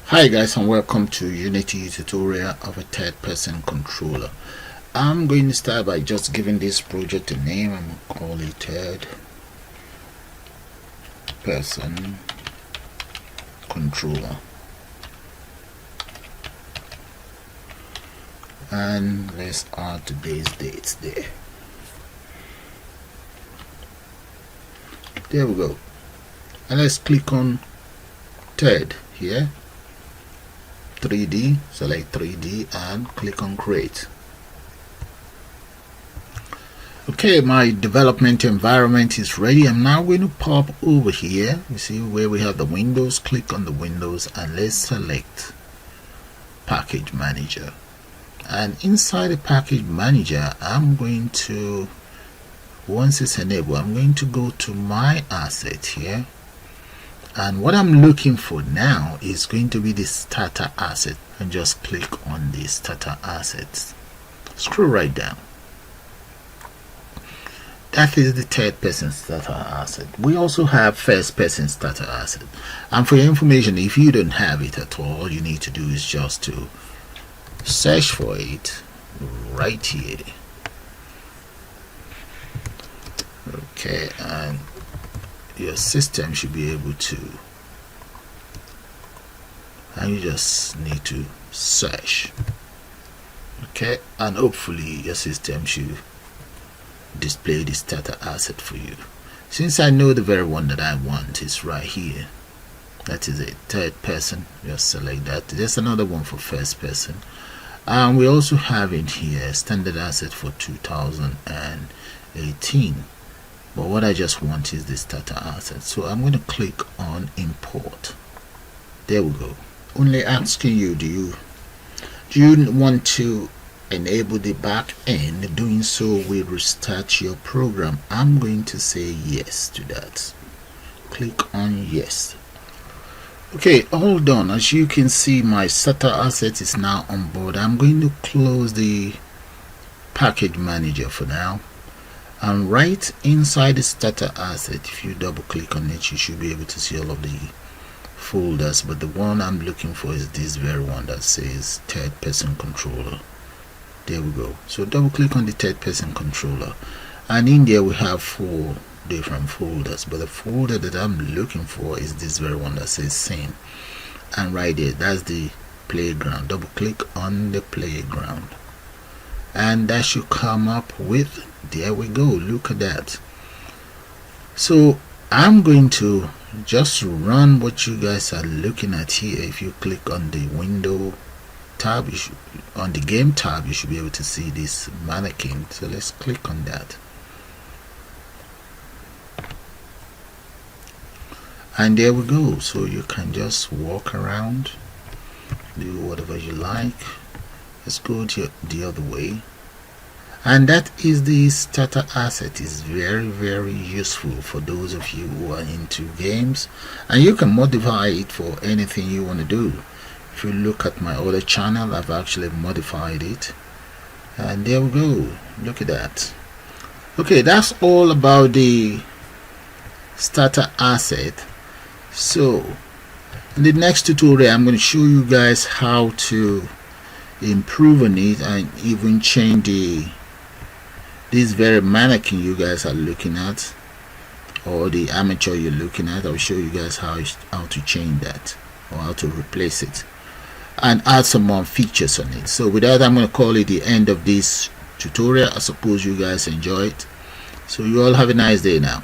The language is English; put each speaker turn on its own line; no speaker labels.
Hi guys, and welcome to Unity tutorial of a third person controller. I'm going to start by just giving this project a name. I'm going to call it third person controller, and let's add today's dates there. There we go, and let's click on third here, 3D, select 3D and click on create. Okay, my development environment is ready. I'm now going to pop over here. You see where we have the windows, click on the windows and let's select package manager, and inside the package manager I'm going to, once it's enabled, I'm going to go to my asset here, and what I'm looking for now is going to be the starter asset, and just click on the starter assets, scroll right down. That is the third person starter asset. We also have first person starter asset, and for your information, if you don't have it at all you need to do is just to search for it right here. Okay, and your system should be able to, and you just need to search. Okay, and hopefully your system should display the starter asset for you. Since I know the very one that I want is right here, that is a third person, just select that. There's another one for first person, and we also have in here standard asset for 2018, but what I just want is the starter asset, so I'm going to click on import. There we go. Only asking you, do you want to enable the back end? Doing so will restart your program. I'm going to say yes to that. Click on yes. Okay, all done. As you can see, my starter asset is now on board. I'm going to close the package manager for now, and right inside the starter asset, if you double click on it, you should be able to see all of the folders, but the one I'm looking for is this very one that says third person controller. There we go. So double click on the third person controller, and in there we have 4 different folders, but the folder that I'm looking for is this very one that says scene, and right there, that's the playground. Double click on the playground and that should come up with, there we go, look at that. So I'm going to just run what you guys are looking at here. If you click on the window tab, on the game tab, you should be able to see this mannequin, so let's click on that, and there we go. So you can just walk around, do whatever you like. Let's go to the other way, and that is the starter asset. Is very useful for those of you who are into games, and you can modify it for anything you want to do. If you look at my other channel, I've actually modified it, and there we go, look at that. Okay, that's all about the starter asset. So in the next tutorial I'm going to show you guys how to improve on it and even change this very mannequin you guys are looking at, or the amateur you're looking at. I'll show you guys how to change that, or how to replace it and add some more features on it. So with that, I'm going to call it the end of this tutorial. I suppose you guys enjoy it, so you all have a nice day now.